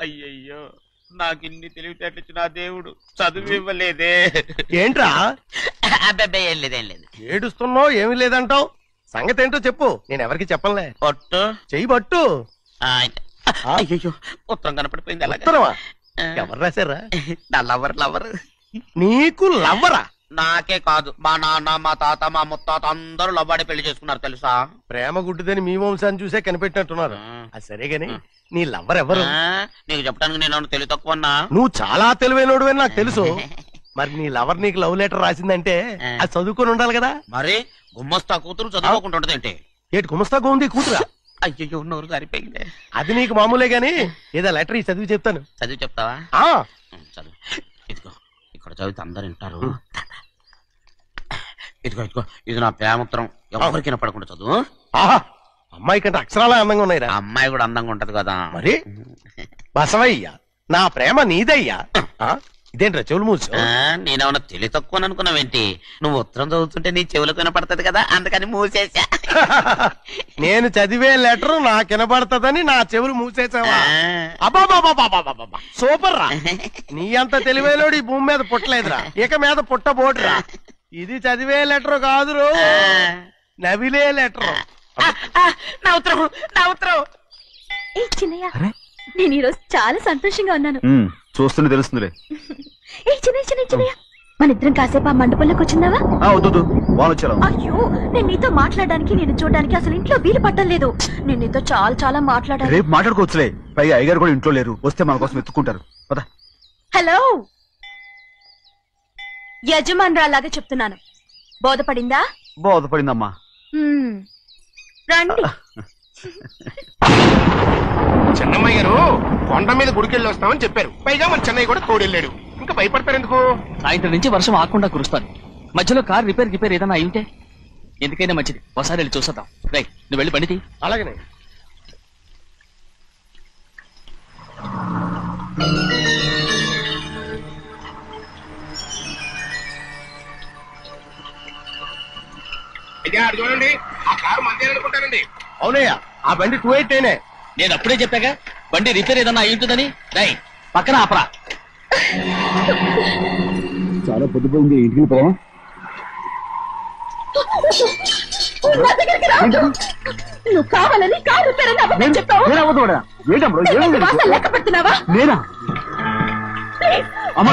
అయ్యయ్యో, నాకు ఇన్ని తెలివితేటలు ఇచ్చిన దేవుడు చదువు ఇవ్వలేదే. ఏంట్రా? అబ్బాయి ఏం లేదు. ఏడుస్తున్నావు, ఏమీ లేదంటావు. సంగతి ఏంటో చెప్పు, నేను ఎవరికి చెప్పలే. పట్టు చెయ్యి పట్టు. అయ్యో, ఉత్తరం కనపడిపోయింది. ఉత్తరమా? ఎవరు రాశారా? నా లవర్. నీకు లవ్వరా? నాకే కాదు, మా నాన్న, మా తాత, మా ముత్తాత అందరూ లవ్వాడి పెళ్లి చేసుకున్నారు తెలుసా. ప్రేమ గుడ్డిదని మీ వంశాన్ని చూసే కనిపెట్టినట్టున్నారు. అది సరే గాని నీ లవ్వర్ ఎవరు? నీకు చెప్పడానికి నేను తెలివి తక్కువన్నా? నువ్వు చాలా తెలివైనడు అని నాకు తెలుసు. మరి నీ లవర్ నీకు లవ్ లెటర్ రాసిందంటే అది చదువుకొని ఉండాలి కదా. మరి గుమ్మస్తా కూతురు చదువుకోకుండా ఏంటి? ఏటి గుమస్తా గోంది కూతురా? అయ్యో, నోరు సరిపోయింది. అది నీకు మామూలే గాని ఏదో లెటర్ చదివి చెప్తాను. చదివి చెప్తావా? చదువు. ఇదిగో, ఇక్కడ చదివితే అందరు వింటారు. ఇదిగో, ఇది నా ప్రేమోత్తరం. ఎవరికి వినపడకుండా చదువు. అమ్మాయి కంటే అక్షరాలే అందంగా ఉన్నాయిరా. అమ్మాయి కూడా అందంగా ఉంటది కదా. మరి బసవయ్యా, నా ప్రేమ నీదయ్యా. ఇదేంట్రా చెవులు మూసు? నేనేమన్నా తెలివి తక్కువ అనుకున్నావేంటి? నువ్వు ఉత్తరం చదువుతుంటే నీ చెవులకు వినపడుతుంది కదా, అందుకని మూసేసా. నేను చదివే లెటర్ నాకు వినపడుతుందని నా చెవులు మూసేసావా? అబ్బాబాబాబాబాబాబా, సూపర్ రా. నీ అంత తెలివైనోడు ఈ భూమి మీద పుట్టలేదురా, ఇక మీద పుట్టబోడురా. ఇది చదివే లెటర్ కాదురు, నవిలే లెటర్. నా ఉత్తరం. ఏ చిన్నయ్య, నేను ఈరోజు చాలా సంతోషంగా ఉన్నాను. చూస్తుంటే తెలుస్తుందిలే. ఏ చిన్నయ్య, మన ఇద్దరం కాసేపు ఆ మండపంలోకి వచ్చిందావా? అయ్యో, నేను నీతో మాట్లాడడానికి, నేను చూడడానికి అసలు ఇంట్లో వీలు పట్టలేదు. నేను నీతో చాలా మాట్లాడాలి. రేపు మాట్లాడుకోవచ్చులే. పైగా అయ్యగారు కూడా ఇంట్లో లేరు, వస్తే మన కోసం ఎత్తుకుంటారు. హలో, యజమానురాలాగా చెప్తున్నాను, బోధపడిందా? బోధపడిందమ్మా. రండి. చెన్నమ్మాయి గారు కొండ మీద గుడికెళ్ళి వస్తామని చెప్పారు. పైగా మన చెన్నయ్య కూడా తోడెళ్ళాడు. ఇంకా భయపడతారు ఎందుకు? సాయంత్రం నుంచి వర్షం ఆకుండా కురుస్తాను. మధ్యలో కార్ రిపేర్ ఏదైనా అయి ఉంటే ఎందుకైనా మంచిది, ఒకసారి వెళ్ళి చూసేద్దాం. రైట్, నువ్వు వెళ్ళి బండి. అలాగనే. చూడండి, ఆ కారు మందే అనుకుంటానండి. అవునయ్యా, ఆ బండి 289. నేను అప్పుడే చెప్పాగా బండి రిపేర్ ఏదన్నా అయి ఉంటుందని. రైట్, పక్కన ఆపరా. చాలా పొద్దుపోయింది, ఇంటికి పోవా? నువ్వు కావాలని కారు రిపేర్ చెప్పావు. లెక్క పెడుతున్నావా? నేనా? అమ్మ,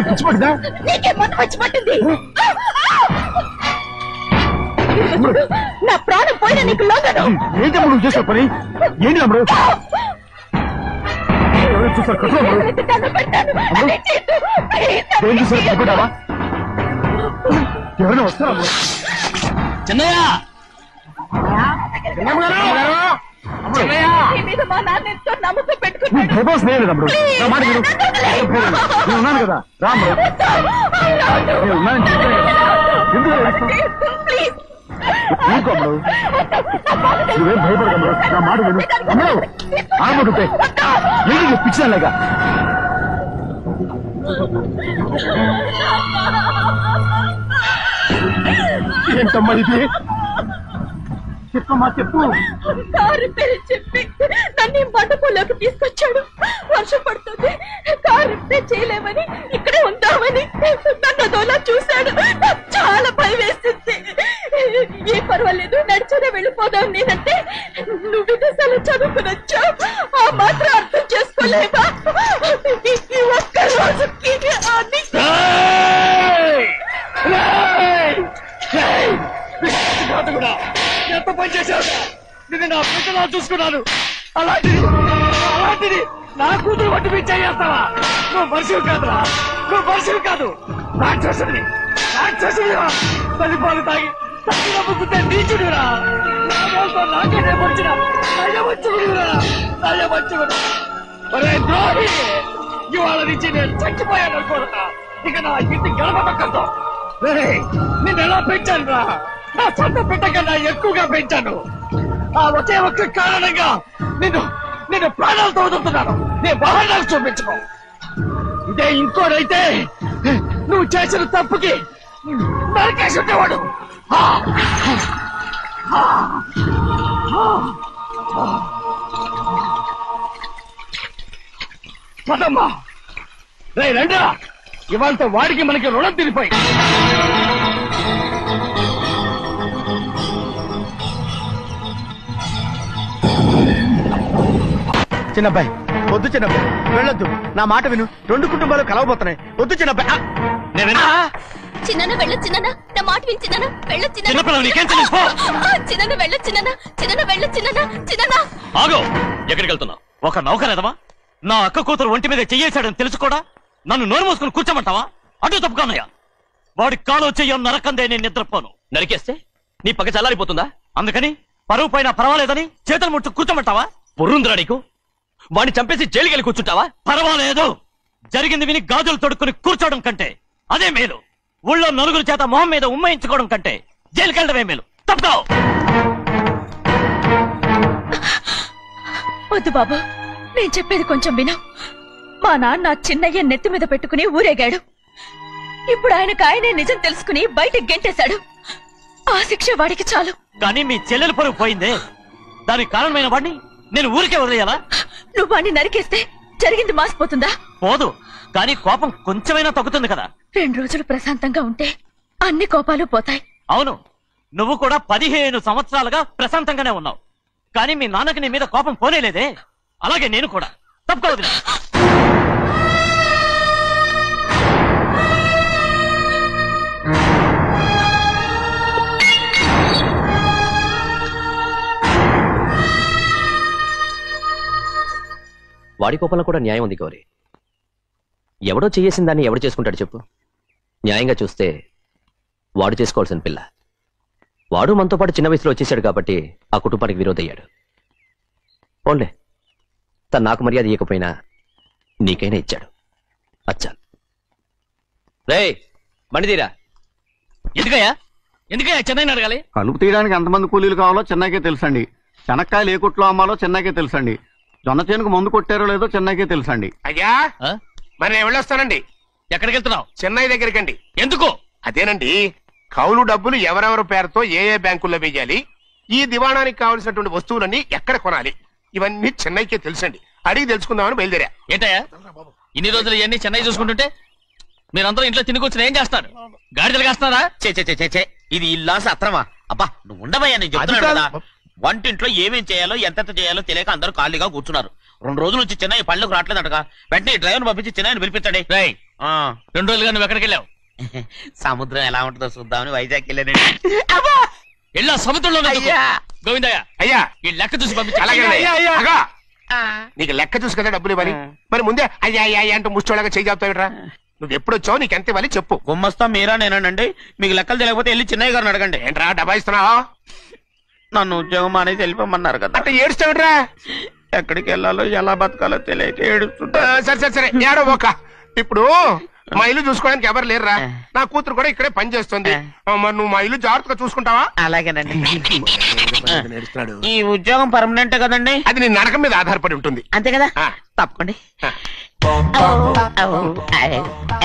పిచ్చిపట్టిందా? నీకే మొన్న పిచ్చిపట్టింది. నా ప్రాణం పోయినా నీకు లోగదు. ఏంటప్పుడు నువ్వు చేసే పని? ఏంటి అమ్ముడు? ఎవరైనా వస్తారా? చిన్నయ్య, నమ్మకం పెట్టుకున్నాను కదా. రామ్, నువ్వేం భయపడగలరు, నా మాట విను. అమ్మడు ఆడబడుతే ఏంటి పిచ్చిదాలేగా? ఏంటమ్మా ఇది? చెప్పమ్మా, చెప్పు. కారు రిపేర్ చెప్పి నన్ను మండపంలోకి తీసుకొచ్చాడు. వర్షం పడుతుంది, కారు రిపేర్ చేయలేమని ఇక్కడే ఉందామని నన్ను అదోలా చూశాడు. నాకు చాలా భయం వేసింది. ఏ పర్వాలేదు, నడిచేదే వెళ్ళిపోదాం నేనంటే, నువ్వు విదేశాలు చదువుకుని వచ్చావు, ఆ మాత్రం అర్థం చేసుకోలేవా? ఈ ఒక్క రోజుకి ఎంత పని చేశావు? నేను నా పిల్లలా చూసుకున్నాను. అలాంటిది నా కూతురు వంటి మీద చేస్తావా? నువ్వు మనిషివి కాదురా, నువ్వు మనిషివి కాదు, రాక్షసుడివి. తల్లిపాలు తాగి తల్లి నమ్ముకుంటే నీచుడిరా. నాకే వచ్చిన నయవంచుకుడు. ద్రోహి, ఇవాళ నుంచి నేను చచ్చిపోయాను అనుకోరా. ఇక నా ఇంటి గడపక్కతో నిన్ను ఎలా పెంచాను రా? నా సొంత బిడ్డ కన్నా ఎక్కువగా పెంచాను. ఆ ఒకే ఒక్క కారణంగా నిన్ను ప్రాణాలతో వదులుతున్నాను. నీ వాహనాలు చూపించుకో. ఇదే ఇంకోడైతే నువ్వు చేసిన తప్పుకి నరికేసి ఉండేవాడు. పదమ్మా రే రండా ఇవాళ వాడికి మనకి రుణం తీరిపోయి చిన్నబ్బాయి వద్దు చిన్నబ్బాయి వెళ్ళొద్దు నా మాట విను 2 కుటుంబాలు కలవబోతున్నాయి వద్దు చిన్నబ్బాయి చిన్న వెళ్ళొచ్చు చిన్న నా మాట విని చిన్న వెళ్ళొచ్చు చిన్న వెళ్ళొచ్చు చిన్న వెళ్ళొచ్చు చిన్న ఆగో ఎక్కడికి వెళ్తున్నావు? ఒక నౌకరేదవా నా అక్క కూతురు ఒంటి మీద చెయ్యేశాడని తెలుసు కూడా నన్ను నోరు మూసుకుని కూర్చోమంటావా? అటు తప్పుకోనయ్యా. వాడి కాలు చెయ్యం నరకందే నేను నిద్రపోను. నరికేస్తే నీ పక్క చల్లారిపోతుందా? అందుకని పరువు పైన పర్వాలేదని చేతులు ముట్టు కూర్చోమంటావా? పొర్రుందిరా నీకు? వాడిని చంపేసి జైలుకెళ్ళి కూర్చుంటావా? పర్వాలేదు, జరిగింది విని గాజులు తొడుక్కుని కూర్చోవడం కంటే అదే మేలు. ఊళ్ళో నలుగురు చేత మొహం మీద ఉమ్మయించుకోవడం కంటే జైలుకెళ్ళడమే మేలు. తప్పుకో. వద్దు బాబు, నేను చెప్పేది కొంచెం విను. మా నాన్న చిన్నయ్య నెత్తి మీద పెట్టుకుని ఊరేగాడు. ఇప్పుడు ఆయనే నిజం తెలుసుకుని బయటకు గెంటేశాడు. ఆ శిక్ష వాడికి చాలు. కానీ మీ చెల్లెలు పరువు పోయిందే, దానికి కారణమైన వాడిని నేను ఊరికే వదిలేయాలా? నువ్వు వాడిని నరికేస్తే జరిగింది మాసిపోతుందా? పోదు, కానీ కోపం కొంచెమైనా తగ్గుతుంది కదా. 2 రోజులు ప్రశాంతంగా ఉంటే అన్ని కోపాలు పోతాయి. అవును, నువ్వు కూడా 15 సంవత్సరాలుగా ప్రశాంతంగానే ఉన్నావు. కానీ మీ నాన్నకి నీ మీద కోపం పోనేలేదే. అలాగే నేను కూడా. తప్పుకోవద్దు. వాడి కోపంలో కూడా న్యాయం ఉంది గౌరీ. ఎవడో చేసిన దాన్ని ఎవడు చేసుకుంటాడు చెప్పు? న్యాయంగా చూస్తే వాడు చేసుకోవాల్సిన పిల్ల. వాడు మనతో పాటు చిన్న వయసులో వచ్చేసాడు కాబట్టి ఆ కుటుంబానికి విరోధయ్యాడు. ఓన్లే తను నాకు మర్యాద ఇవ్వకపోయినా నీకైనా ఇచ్చాడు. అచ్చా రే బండిదీరా. ఎందుకయ్యా చెన్నైని అడగాలి? కలుపు తీయడానికి ఎంతమంది కూలీలు కావాలో చెన్నైకే తెలుసండి. శనక్కాయలు ఏ కొట్లో అమ్మాలో చెన్నైకే తెలుసండి. జొన్న చేనుకు మందు కొట్టారో లేదో చెన్నైకే తెలుసండి. అయ్యా మరి నేను వెళ్ళొస్తానండి. ఎక్కడికి వెళ్తున్నావు? చెన్నై దగ్గరికండి. ఎందుకు? అదేనండి, కౌలు డబ్బులు ఎవరెవరి పేరుతో ఏ ఏ బ్యాంకుల్లో వేయాలి, ఈ దివాణానికి కావలసినటువంటి వస్తువులన్నీ ఎక్కడ కొనాలి, ఇవన్నీ చెన్నైకే తెలుసండి. అడిగి తెలుసుకుందామని బయలుదేరా. ఏంటయ్యా ఇన్ని రోజులు ఇవన్నీ చెన్నై చూసుకుంటుంటే మీరందరూ ఇంట్లో తిని కూర్చుని ఏం చేస్తారు? గాడిదలు కాస్తారా? చే ఇది ఇల్లా సత్రమా? అబ్బా నువ్వు ఉండవయ్యా, నేను చెప్తున్నాను కదా. వంటింట్లో ఏమేం చేయాలో ఎంతెంత చేయాలో తెలియక అందరూ ఖాళీగా కూర్చున్నారు. 2 రోజుల నుంచి చెన్నై పళ్ళకు రావట్లేదటగా. వెంటనే డ్రైవర్ పంపించి చెన్నైని పిలిపించండి. 2 రోజులుగా నువ్వు ఎక్కడికి వెళ్ళావు? సముద్రం ఎలా ఉంటుందో చూద్దామని వైజాగ్ వెళ్ళానండి. వెళ్ళా సముద్రంలో గోవిందయ్య అయ్యా ఈ లెక్క చూసి పంపించి. నీకు లెక్క చూసి కదా డబ్బులు ఇవ్వాలి. మరి ముందే అయ్యా అయ్యా అంటూ ముష్టోళ్ళగా చేయి చెప్తావిట్రా. నువ్వు ఎప్పుడు వచ్చావు, నీకు ఎంత ఇవ్వాలి చెప్పు. గుమ్మస్తా మీరా నేనండి. మీకు లెక్కలు తెలియకపోతే వెళ్ళి చెన్నై గారిని అడగండి. ఏంట్రా డబ్బా ఇస్తున్నావా? నన్ను ఉద్యోగం అనేది వెళ్ళిపోమన్నారు కదా. అంటే ఏడుస్తావిట్రా? ఎక్కడికి వెళ్ళాలో ఎలా బతకాలో తెలియక ఏడుస్తుంటా. సరే ఏడో ఒక. ఇప్పుడు మా ఇల్లు చూసుకోవడానికి ఎవరు లేరురా. నా కూతురు కూడా ఇక్కడే పని చేస్తుంది. మరి నువ్వు మా ఇల్లు జాగ్రత్తగా చూసుకుంటావా? అలాగేనండి. ఈ ఉద్యోగం పర్మనెంట్ కదండి? అది నీ నరకం మీద ఆధారపడి ఉంటుంది. అంతే కదా. తప్పకండి.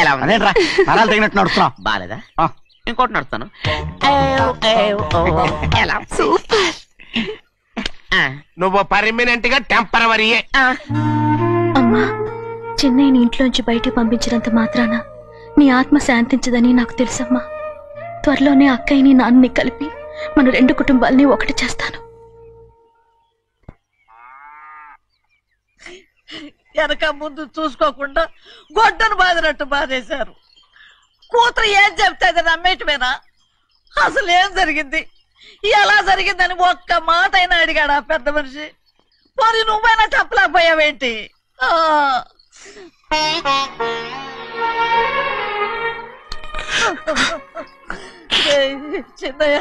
ఎలా ఉంది? నరాలు తగినట్టు నడుస్తున్నా. బాలేదా? ఇంకోటి నడుస్తాను. ఎలా? నువ్వు పర్మనెంట్ గా టెంపరవరీయే. అమ్మా, చిన్నయ్యని ఇంట్లోంచి బయటికి పంపించినంత మాత్రాన నీ ఆత్మ శాంతించదని నాకు తెలుసమ్మా. త్వరలోనే అక్కయ్యని నాన్నని కలిపి మన 2 కుటుంబాలని ఒకటి చేస్తాను. వెనక ముందు చూసుకోకుండా గొడ్డను బాదినట్టు బాధేశారు. కూతురు ఏం చెప్తే అది నమ్మేటమేనా? అసలు ఏం జరిగింది, ఎలా జరిగిందని ఒక్క మాట అయినా అడిగాడు ఆ పెద్ద మనిషి. మరి నువ్వైనా చెప్పలేకపోయావేంటి? చిన్నయ్య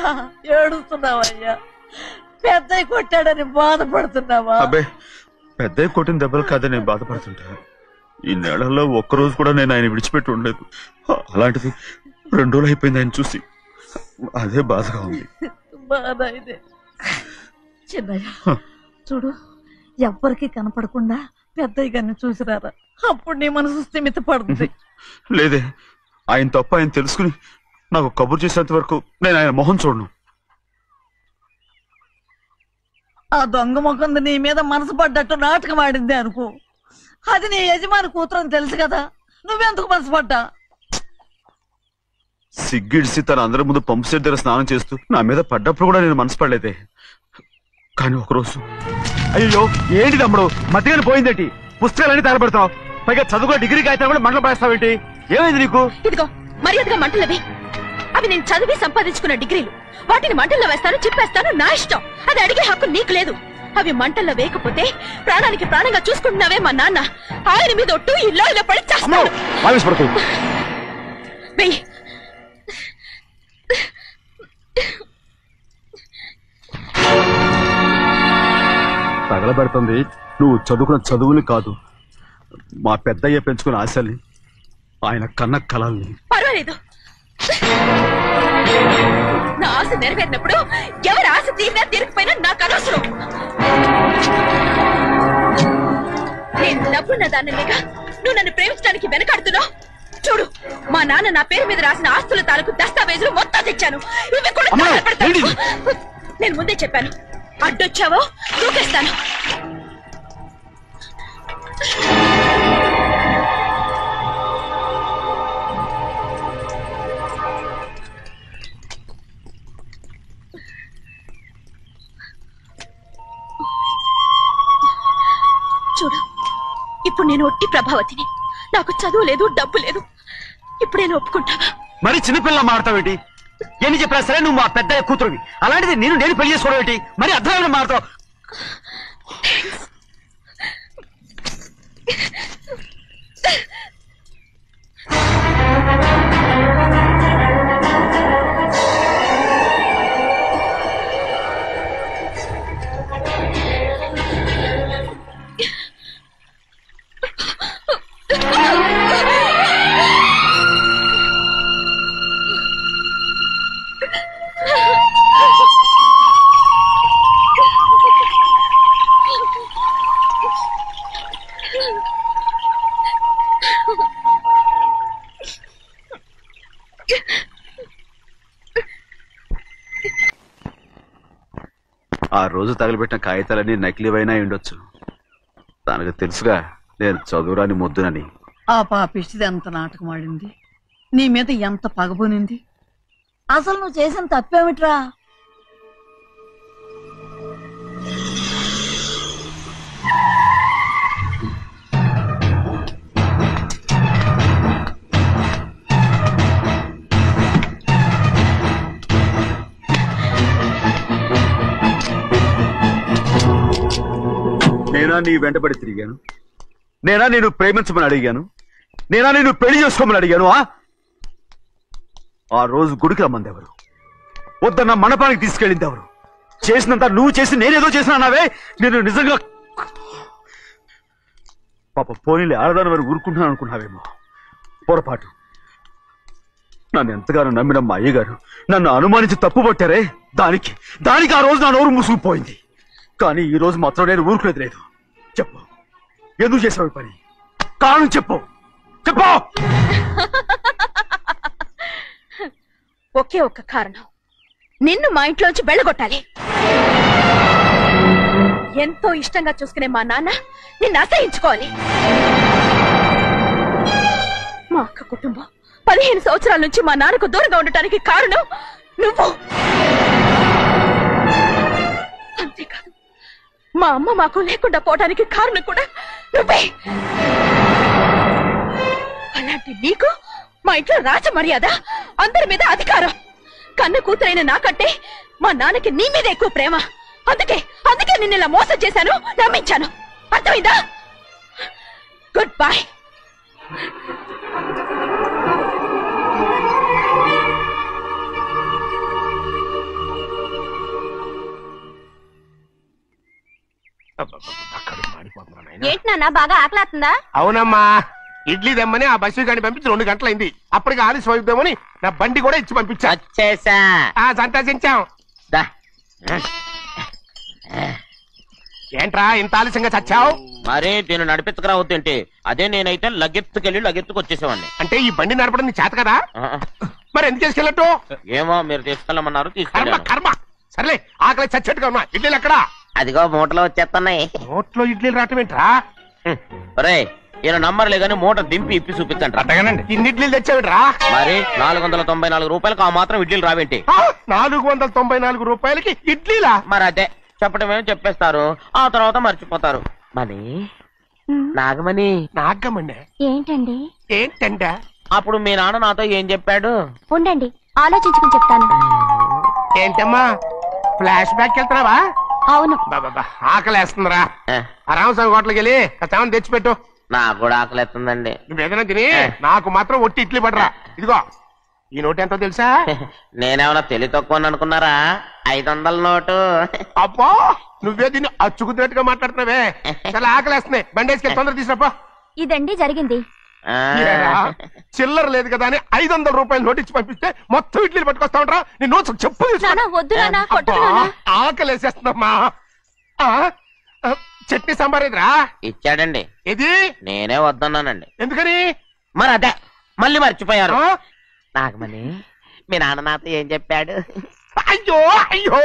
ఏడుస్తున్నావయ్యా? పెద్దయ్య కొట్టాడని బాధపడుతున్నావా? అబ్బే పెద్దయ్య కొట్టిన దెబ్బలు కాదని నేను బాధపడుతుంటా. ఈ నెలలో ఒక్కరోజు కూడా నేను ఆయన విడిచిపెట్టి ఉండలేదు. అలాంటిది 2 రోజులు అయిపోయింది ఆయన చూసి. అదే బాధగా ఉంది. బాధ ఇదే. చిన్నయ్య చూడు, ఎవ్వరికి కనపడకుండా పెద్దయ్య గారిని చూసిరారా, అప్పుడు నీ మనసు స్థిమిత పడుతుంది. లేదే, ఆయన తప్ప ఆయన తెలుసుకుని నాకు కబురు చేసేంత వరకు నేను ఆయన మొహం చూడను. ఆ దొంగ ముఖంది నీ మీద మనసు పడ్డట్టు నాటకం ఆడింది అనుకో, అది నీ యజమాని కూతురని తెలుసు కదా, నువ్వెందుకు మనసు పడ్డా? సిగ్గిడిసి తన అందరి ముందు పంపు సెట్ దగ్గర స్నానం చేస్తూ నా మీద పడ్డప్పుడు కూడా నేను మనసు పడలేదే. కానీ ఒకరోజు అయ్యో ఏంటి తమ్ముడు మధ్యగానే పోయిందేంటి? పుస్తకాలన్నీ తగలబెడతావు, పైగా చదువుకో డిగ్రీ కాగితాలు కూడా మంటలు పడేస్తావేంటి? ఏమైంది నీకు? ఇదిగో మర్యాదగా మంటలవి. అవి నేను చదివి సంపాదించుకున్న డిగ్రీలు. వాటిని మంటల్లో వేస్తాను, చెప్పేస్తాను, నా ఇష్టం. అది అడిగే హక్కు నీకు లేదు. అవి మంటల్లో వేయకపోతే ప్రాణానికి ప్రాణంగా చూసుకుంటున్నావే మా నాన్న, ఆయన మీద ఒట్టు ఇల్లు ఇలా పడి చేస్తాను. తగలబెడుతుంది నువ్వు చదువుకున్న చదువుని కాదు, మా పెద్దయ్య పెంచుకున్న ఆశల్ని, ఆయన కన్న కళల్ని. పర్వాలేదు, నా ఆశ నెరవేరినప్పుడు ఎవరి ఆశ తీరినా తీరకపోయినా నాకు అనవసరం. నేను డబ్బున్న దానిగా నువ్వు నన్ను ప్రేమించడానికి వెనకాడుతున్నావు. చూడు, మా నాన్న నా పేరు మీద రాసిన ఆస్తుల తాలూకు దస్తావేజులు మొత్తం తెచ్చాను. ఇవి కూడా తగలబెడతాను. నేను ముందే చెప్పాను, అడ్డొచ్చావో దూకేస్తాను. చూడు, ఇప్పుడు నేను ఒట్టి ప్రభావతిని. నాకు చదువు లేదు, డబ్బు లేదు. ఇప్పుడు నేను ఒప్పుకుంటావా? మరి చిన్నపిల్ల మాడతావేంటి? ఎన్ని చెప్పినా సరే నువ్వు మా పెద్ద కూతురువి, అలాంటిది నేను పెళ్లి చేసుకోవడం ఏంటి? మరి అర్థమైన మాడతావు. ఆ రోజు తగలబెట్టిన కాగితాలన్నీ నకిలీవైనా ఉండొచ్చు. తనకు తెలుసుగా నేను చదువురాని మొద్దునని. ఆ పాపిష్టిది ఎంత నాటకం ఆడింది, నీ మీద ఎంత పగబోనింది. అసలు నువ్వు చేసిన తప్పేమిట్రా? నేనా నీ వెంటబడి తిరిగాను? నేనా నేను ప్రేమించమని అడిగాను? నేనా నేను పెళ్లి చేసుకోమని అడిగాను? ఆ రోజు గుడికి రమ్మంది ఎవరు? వద్దన్న మండపానికి తీసుకెళ్ళింది ఎవరు? చేసినంత నువ్వు చేసి నేనేదో చేసినావే. నేను నిజంగా పాప పోనీలే ఆడదాని వారు ఊరుకుంటున్నాను అనుకున్నావేమో. పొరపాటు. నన్ను ఎంతగానో నమ్మిన మా అయ్యగారు నన్ను అనుమానించి తప్పు పట్టారే, దానికి ఆ రోజు నా నోరు మూసుకుపోయింది. కానీ ఈ రోజు మాత్రం నేను ఊరుకునేది లేదు. చెప్పు, ఎందుకు చేసావు ఈ పని? కారణం చెప్పు. ఒకే ఒక్క కారణం, నిన్ను మా ఇంట్లోంచి వెళ్ళగొట్టాలి. ఎంతో ఇష్టంగా చూసుకునే మా నాన్న నిన్ను అసహించుకోవాలి. మా అక్క కుటుంబం 15 సంవత్సరాల నుంచి మా నాన్నకు దూరంగా ఉండటానికి కారణం నువ్వు. అంతేకాదు, మా అమ్మ మాకు లేకుండా పోవడానికి కారణం కూడా నువ్వే. అలాంటి నీకు మా ఇంట్లో రాజ మర్యాద, అందరి మీద అధికారం. కన్న కూతురైన నాకంటే మా నాన్నకి నీ మీద ఎక్కువ ప్రేమ. అందుకే నిన్ను ఇలా మోసం చేశాను, నమ్మించాను. అర్థమైందా? Good bye. ఏంటి నాన్న, బాగా ఆకలేస్తుందా? అవునమ్మా, ఇడ్లీ దమ్మని ఆ బస్సు గాని పంపించి 2 గంటలైంది. అప్పటికి ఆలస్యం అవుతామని నా బండి కూడా ఇచ్చి పంపించా. సంతోషించాం. ఏంట్రా ఇంత ఆలస్యంగా చచ్చావు? మరే నేను నడిపెత్తుకురావద్దేంటి? అదే నేనైతే లగెత్తుకు వచ్చేసేవాడిని. అంటే ఈ బండి నడపడం నీ చేత కదా? మరి ఎందుకు తీసుకెళ్ళట్టు? ఏమో, మీరు తీసుకెళ్ళమన్నారు, కర్మ. సర్లే, ఆకలి చచ్చేట్టుగా ఉన్నా. ఇడ్లీలు ఎక్కడా? అదిగో మూటలో వచ్చేస్తున్నాయి. నోట్లో ఇడ్లీలు రావటం ఏంట్రా? రే ఈయన నంబర్లే గానీ మూట దింపి ఇప్పి చూపించండి. అట్టగానండి. ఇన్ని ఇడ్లీలు తెచ్చావిడ్రా? మరి 494 రూపాయలకు ఆ మాత్రం ఇడ్లీలు రావేంటి? 494 రూపాయలకి ఇడ్లీలా? మరి అదే చెప్పడమేమో చెప్పేస్తారు, ఆ తర్వాత మర్చిపోతారు. మని నాగమణి. నాగమండి ఏంటండి? ఏంటంట? అప్పుడు మీ నాన్న నాతో ఏం చెప్పాడు? ఉండండి ఆలోచించుకుని చెప్తాను. ఏంటమ్మా ఫ్లాష్ బ్యాక్ వెళ్తున్నావా? అవును. బాబా ఆకలేస్తుందిరా. ఆ రామస్వామి హోటల్కి వెళ్ళి కాస్త తెచ్చిపెట్టు. నాకు కూడా ఆకలిస్తుందండి. నువ్వేదైనా తిని నాకు మాత్రం ఒట్టి ఇడ్లీ పడరా. ఇదిగో ఈ నోటు ఎంతో తెలుసా? నేనేమన్నా తెలివి తక్కువ అనుకున్నారా? 500 నోటు. అబ్బా నువ్వే దీన్ని అచ్చుకుతున్నట్టుగా మాట్లాడుతున్నావే. చాలా ఆకలేస్తున్నాయి. బండేసుకెళ్ళి తొందర తీసినప్ప. ఇదండి జరిగింది. చిల్లర లేదు కదా అని 500 రూపాయలు నోటు ఇచ్చి పంపిస్తే మొత్తం ఇడ్లీలు పట్టుకొస్తా ఉంటా. నీ నోట్స్ చెప్పు. వద్దు నాన్న, కొట్టకు నాన్న. ఆకలేసేస్తుందమ్మా. చట్నీ సాంబార్ ఎదురా ఇచ్చాడండి. ఇది నేనే వద్దన్నానండి. ఎందుకని? మరి అదే మళ్ళీ మర్చిపోయారు. నాగమణి మీ నాన్న నాతో ఏం చెప్పాడు? అయ్యో అయ్యో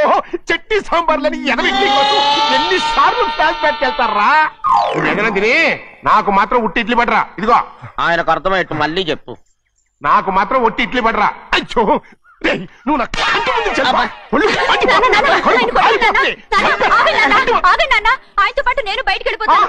చట్నీ సాంబార్లని ఎన్నిసార్లు ప్యాక్ పెట్టుకెళ్తారా? ఏదైనా తిని నాకు మాత్రం ఉట్టి ఇడ్లీ పడరా. ఇదిగో ఆయనకు అర్థమయ్యట్టు మళ్ళీ చెప్పు. నాకు మాత్రం ఒట్టి ఇడ్లీ పడరా. అయ్యో నువ్వు నాకు ఆయనతో పాటు నేను బయటకు వెళ్ళిపోతాను.